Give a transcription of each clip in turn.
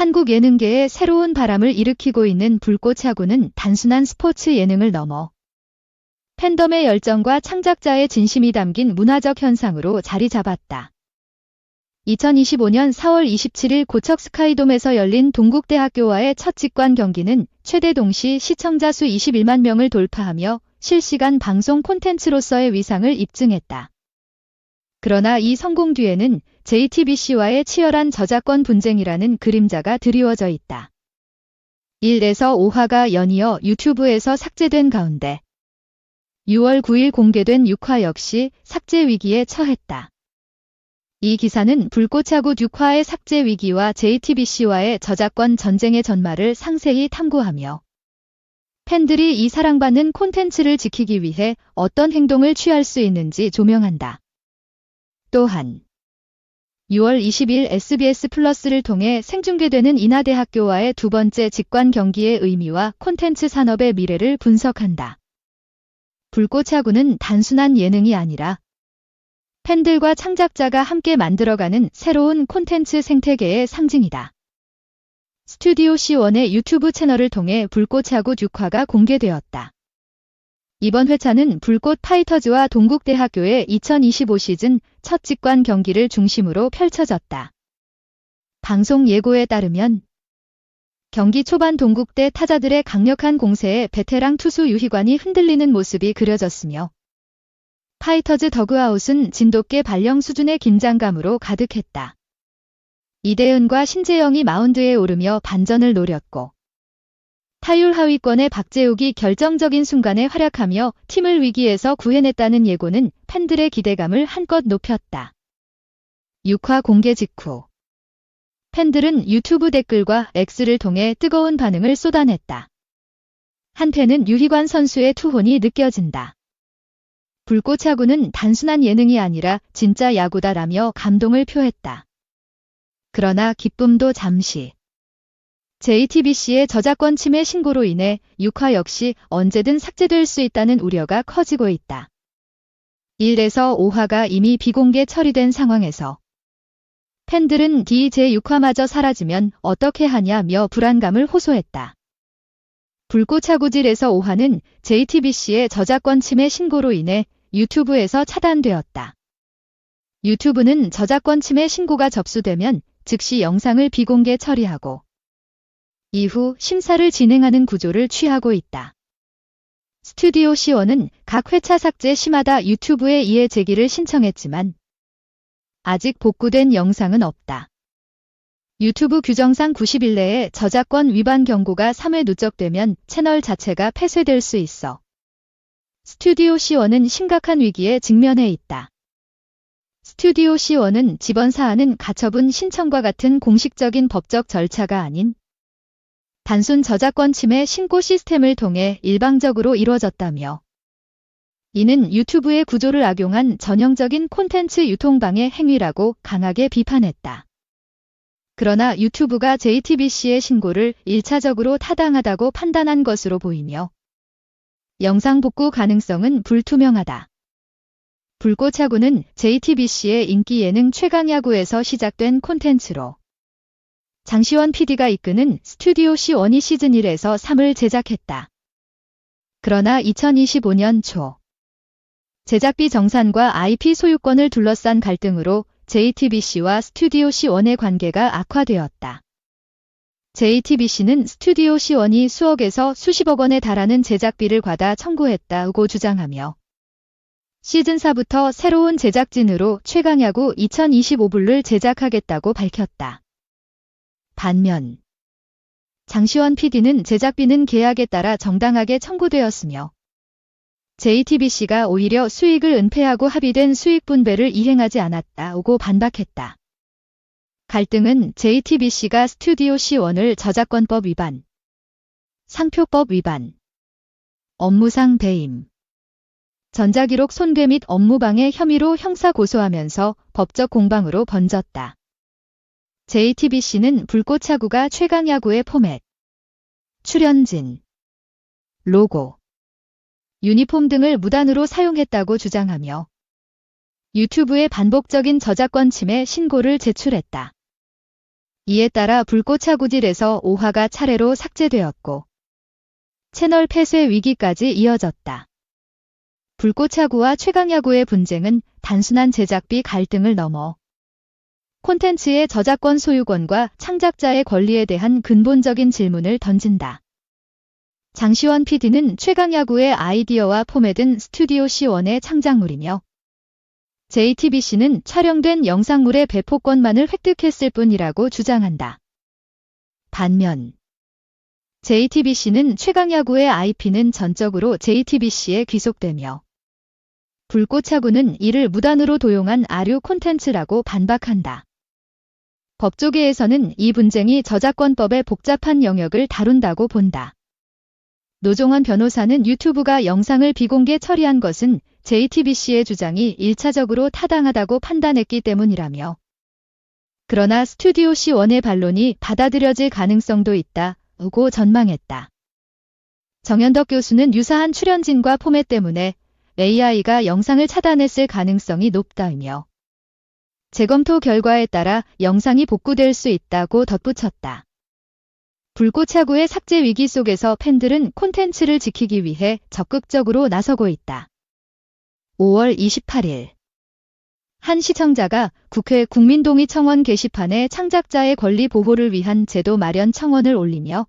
한국 예능계에 새로운 바람을 일으키고 있는 불꽃야구는 단순한 스포츠 예능을 넘어 팬덤의 열정과 창작자의 진심이 담긴 문화적 현상으로 자리 잡았다. 2025년 4월 27일 고척 스카이돔에서 열린 동국대학교와의 첫 직관 경기는 최대 동시 시청자 수 21만 명을 돌파하며 실시간 방송 콘텐츠로서의 위상을 입증했다. 그러나 이 성공 뒤에는 JTBC와의 치열한 저작권 분쟁이라는 그림자가 드리워져 있다. 1에서 5화가 연이어 유튜브에서 삭제된 가운데 6월 9일 공개된 6화 역시 삭제 위기에 처했다. 이 기사는 불꽃야구 6화의 삭제 위기와 JTBC와의 저작권 전쟁의 전말을 상세히 탐구하며 팬들이 이 사랑받는 콘텐츠를 지키기 위해 어떤 행동을 취할 수 있는지 조명한다. 또한 6월 20일 SBS 플러스를 통해 생중계되는 인하대학교와의 두 번째 직관 경기의 의미와 콘텐츠 산업의 미래를 분석한다. 불꽃야구는 단순한 예능이 아니라 팬들과 창작자가 함께 만들어가는 새로운 콘텐츠 생태계의 상징이다. 스튜디오 C1의 유튜브 채널을 통해 불꽃야구 6화가 공개되었다. 이번 회차는 불꽃 파이터즈와 동국대학교의 2025 시즌 첫 직관 경기를 중심으로 펼쳐졌다. 방송 예고에 따르면 경기 초반 동국대 타자들의 강력한 공세에 베테랑 투수 유희관이 흔들리는 모습이 그려졌으며 파이터즈 더그아웃은 진돗개 발령 수준의 긴장감으로 가득했다. 이대은과 신재영이 마운드에 오르며 반전을 노렸고 타율 하위권의 박재욱이 결정적인 순간에 활약하며 팀을 위기에서 구해냈다는 예고는 팬들의 기대감을 한껏 높였다. 6화 공개 직후 팬들은 유튜브 댓글과 X를 통해 뜨거운 반응을 쏟아냈다. 한편은 유희관 선수의 투혼이 느껴진다. 불꽃야구는 단순한 예능이 아니라 진짜 야구다라며 감동을 표했다. 그러나 기쁨도 잠시. JTBC의 저작권 침해 신고로 인해 6화 역시 언제든 삭제될 수 있다는 우려가 커지고 있다. 1에서 5화가 이미 비공개 처리된 상황에서 팬들은 제6화마저 사라지면 어떻게 하냐며 불안감을 호소했다. 불꽃야구질에서 5화는 JTBC의 저작권 침해 신고로 인해 유튜브에서 차단되었다. 유튜브는 저작권 침해 신고가 접수되면 즉시 영상을 비공개 처리하고 이후 심사를 진행하는 구조를 취하고 있다. 스튜디오 C1은 각 회차 삭제 심하다 유튜브에 이해 제기를 신청했지만 아직 복구된 영상은 없다. 유튜브 규정상 90일 내에 저작권 위반 경고가 3회 누적되면 채널 자체가 폐쇄될 수 있어 스튜디오 C1은 심각한 위기에 직면해 있다. 스튜디오 C1은 지번 사안은 가처분 신청과 같은 공식적인 법적 절차가 아닌 단순 저작권 침해 신고 시스템을 통해 일방적으로 이루어졌다며 이는 유튜브의 구조를 악용한 전형적인 콘텐츠 유통방해 행위라고 강하게 비판했다. 그러나 유튜브가 JTBC의 신고를 1차적으로 타당하다고 판단한 것으로 보이며 영상 복구 가능성은 불투명하다. 불꽃야구는 JTBC의 인기 예능 최강야구에서 시작된 콘텐츠로 장시원 PD가 이끄는 스튜디오 C1이 시즌 1에서 3을 제작했다. 그러나 2025년 초 제작비 정산과 IP 소유권을 둘러싼 갈등으로 JTBC와 스튜디오 C1의 관계가 악화되었다. JTBC는 스튜디오 C1이 수억에서 수십억 원에 달하는 제작비를 과다 청구했다고 주장하며 시즌 4부터 새로운 제작진으로 최강야구 2025부를 제작하겠다고 밝혔다. 반면 장시원 PD는 제작비는 계약에 따라 정당하게 청구되었으며 JTBC가 오히려 수익을 은폐하고 합의된 수익 분배를 이행하지 않았다고 반박했다. 갈등은 JTBC가 스튜디오 C1을 저작권법 위반, 상표법 위반, 업무상 배임, 전자기록 손괴 및 업무방해 혐의로 형사 고소하면서 법적 공방으로 번졌다. JTBC는 불꽃야구가 최강야구의 포맷, 출연진, 로고, 유니폼 등을 무단으로 사용했다고 주장하며 유튜브에 반복적인 저작권 침해 신고를 제출했다. 이에 따라 불꽃차구질에서 5화가 차례로 삭제되었고 채널 폐쇄 위기까지 이어졌다. 불꽃차구와 최강야구의 분쟁은 단순한 제작비 갈등을 넘어 콘텐츠의 저작권 소유권과 창작자의 권리에 대한 근본적인 질문을 던진다. 장시원 PD는 최강야구의 아이디어와 포맷은 스튜디오 C1의 창작물이며 JTBC는 촬영된 영상물의 배포권만을 획득했을 뿐이라고 주장한다. 반면 JTBC는 최강야구의 IP는 전적으로 JTBC에 귀속되며 불꽃차구는 이를 무단으로 도용한 아류 콘텐츠라고 반박한다. 법조계에서는 이 분쟁이 저작권법의 복잡한 영역을 다룬다고 본다. 노종원 변호사는 유튜브가 영상을 비공개 처리한 것은 JTBC의 주장이 1차적으로 타당하다고 판단했기 때문이라며 그러나 스튜디오 C1의 반론이 받아들여질 가능성도 있다고 전망했다. 정현덕 교수는 유사한 출연진과 포맷 때문에 AI가 영상을 차단했을 가능성이 높다며 재검토 결과에 따라 영상이 복구될 수 있다고 덧붙였다. 불꽃차구의 삭제 위기 속에서 팬들은 콘텐츠를 지키기 위해 적극적으로 나서고 있다. 5월 28일 한 시청자가 국회 국민동의 청원 게시판에 창작자의 권리 보호를 위한 제도 마련 청원을 올리며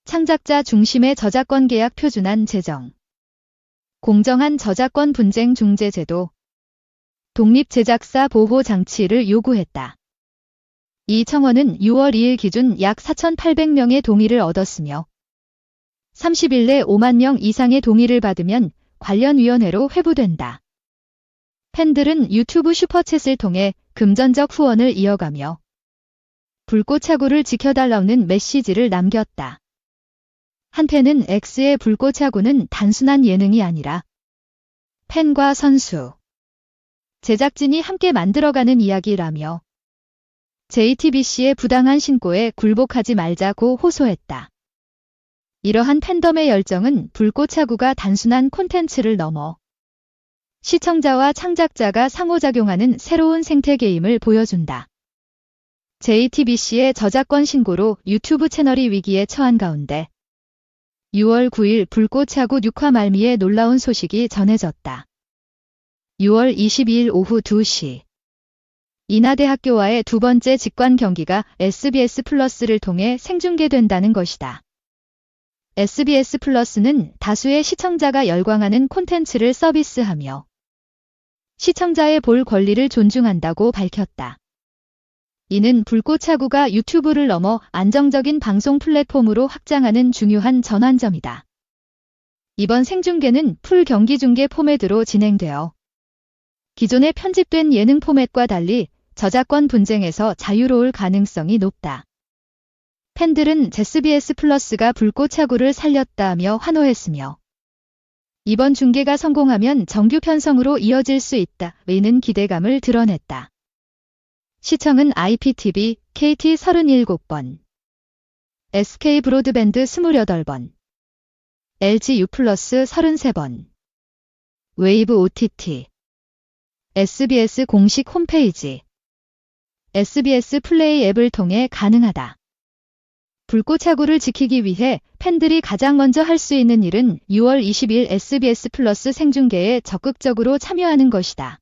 창작자 중심의 저작권 계약 표준안 제정, 공정한 저작권 분쟁 중재 제도, 독립 제작사 보호 장치를 요구했다. 이 청원은 6월 2일 기준 약 4,800명의 동의를 얻었으며 30일 내 5만 명 이상의 동의를 받으면 관련 위원회로 회부된다. 팬들은 유튜브 슈퍼챗을 통해 금전적 후원을 이어가며 불꽃차구를 지켜달라는 메시지를 남겼다. 한 팬은 X의 불꽃차구는 단순한 예능이 아니라 팬과 선수, 제작진이 함께 만들어가는 이야기라며 JTBC의 부당한 신고에 굴복하지 말자고 호소했다. 이러한 팬덤의 열정은 불꽃차구가 단순한 콘텐츠를 넘어 시청자와 창작자가 상호작용하는 새로운 생태계임을 보여준다. JTBC의 저작권 신고로 유튜브 채널이 위기에 처한 가운데 6월 9일 불꽃차구 6화 말미에 놀라운 소식이 전해졌다. 6월 22일 오후 2시 인하대학교와의 두 번째 직관 경기가 SBS 플러스를 통해 생중계된다는 것이다. SBS 플러스는 다수의 시청자가 열광하는 콘텐츠를 서비스하며 시청자의 볼 권리를 존중한다고 밝혔다. 이는 불꽃차구가 유튜브를 넘어 안정적인 방송 플랫폼으로 확장하는 중요한 전환점이다. 이번 생중계는 풀 경기 중계 포맷으로 진행되어 기존의 편집된 예능 포맷과 달리 저작권 분쟁에서 자유로울 가능성이 높다. 팬들은 SBS 플러스가 불꽃차구를 살렸다며 환호했으며 이번 중계가 성공하면 정규 편성으로 이어질 수 있다는 기대감을 드러냈다. 시청은 IPTV, KT 37번, SK 브로드밴드 28번, LG U+ 33번, 웨이브 OTT, SBS 공식 홈페이지, SBS 플레이 앱을 통해 가능하다. 불꽃차구를 지키기 위해 팬들이 가장 먼저 할 수 있는 일은 6월 20일 SBS 플러스 생중계에 적극적으로 참여하는 것이다.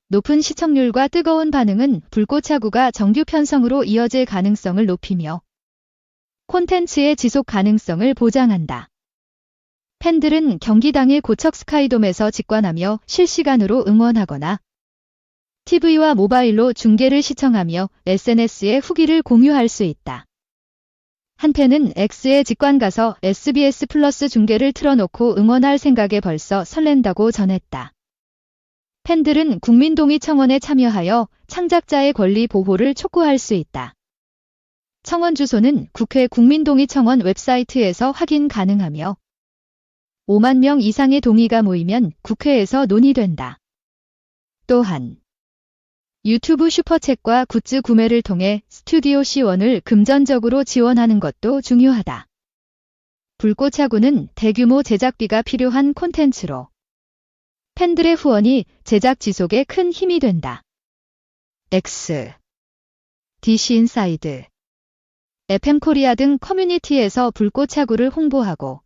높은 시청률과 뜨거운 반응은 불꽃차구가 정규 편성으로 이어질 가능성을 높이며 콘텐츠의 지속 가능성을 보장한다. 팬들은 경기 당일 고척 스카이돔에서 직관하며 실시간으로 응원하거나 TV와 모바일로 중계를 시청하며 SNS에 후기를 공유할 수 있다. 한 팬은 X에 직관 가서 SBS 플러스 중계를 틀어놓고 응원할 생각에 벌써 설렌다고 전했다. 팬들은 국민동의 청원에 참여하여 창작자의 권리 보호를 촉구할 수 있다. 청원 주소는 국회 국민동의 청원 웹사이트에서 확인 가능하며 5만 명 이상의 동의가 모이면 국회에서 논의된다. 또한 유튜브 슈퍼챗과 굿즈 구매를 통해 스튜디오 C1을 금전적으로 지원하는 것도 중요하다. 불꽃차구는 대규모 제작비가 필요한 콘텐츠로 팬들의 후원이 제작 지속에 큰 힘이 된다. X DC 인사이드, FM 코리아 등 커뮤니티에서 불꽃차구를 홍보하고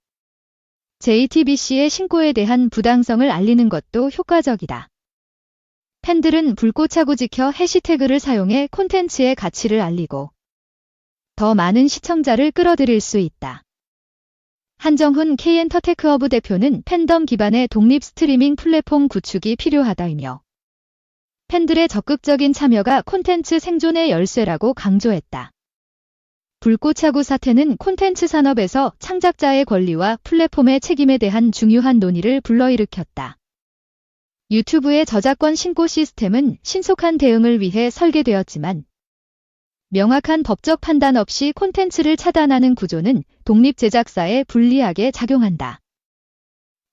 JTBC의 신고에 대한 부당성을 알리는 것도 효과적이다. 팬들은 불꽃차구 지켜 해시태그를 사용해 콘텐츠의 가치를 알리고 더 많은 시청자를 끌어들일 수 있다. 한정훈 K엔터테크허브 대표는 팬덤 기반의 독립 스트리밍 플랫폼 구축이 필요하다며 팬들의 적극적인 참여가 콘텐츠 생존의 열쇠라고 강조했다. 불꽃차구 사태는 콘텐츠 산업에서 창작자의 권리와 플랫폼의 책임에 대한 중요한 논의를 불러일으켰다. 유튜브의 저작권 신고 시스템은 신속한 대응을 위해 설계되었지만 명확한 법적 판단 없이 콘텐츠를 차단하는 구조는 독립 제작사에 불리하게 작용한다.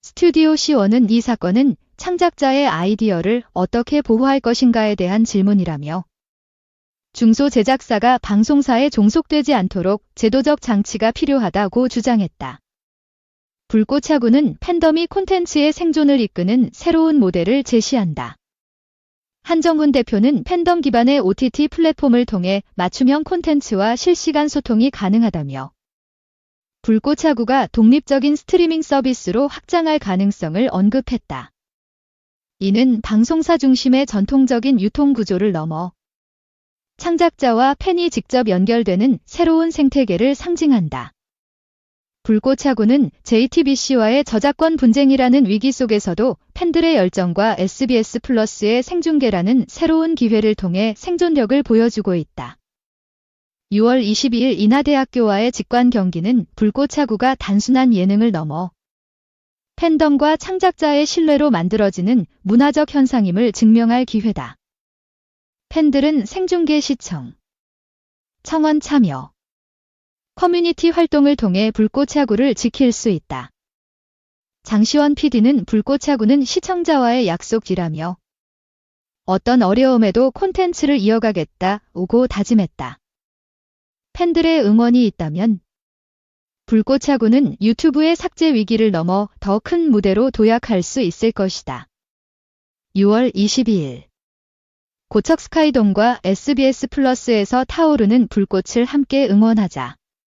스튜디오 C1은 이 사건은 창작자의 아이디어를 어떻게 보호할 것인가에 대한 질문이라며 중소 제작사가 방송사에 종속되지 않도록 제도적 장치가 필요하다고 주장했다. 불꽃차구는 팬덤이 콘텐츠의 생존을 이끄는 새로운 모델을 제시한다. 한정훈 대표는 팬덤 기반의 OTT 플랫폼을 통해 맞춤형 콘텐츠와 실시간 소통이 가능하다며 불꽃차구가 독립적인 스트리밍 서비스로 확장할 가능성을 언급했다. 이는 방송사 중심의 전통적인 유통 구조를 넘어 창작자와 팬이 직접 연결되는 새로운 생태계를 상징한다. 불꽃차구는 JTBC와의 저작권 분쟁이라는 위기 속에서도 팬들의 열정과 SBS 플러스의 생중계라는 새로운 기회를 통해 생존력을 보여주고 있다. 6월 22일 인하대학교와의 직관 경기는 불꽃차구가 단순한 예능을 넘어 팬덤과 창작자의 신뢰로 만들어지는 문화적 현상임을 증명할 기회다. 팬들은 생중계 시청, 청원 참여, 커뮤니티 활동을 통해 불꽃차구를 지킬 수 있다. 장시원 PD는 불꽃차구는 시청자와의 약속이라며 어떤 어려움에도 콘텐츠를 이어가겠다고 다짐했다. 팬들의 응원이 있다면 불꽃차구는 유튜브의 삭제 위기를 넘어 더 큰 무대로 도약할 수 있을 것이다. 6월 22일 고척 스카이돔과 SBS 플러스에서 타오르는 불꽃을 함께 응원하자.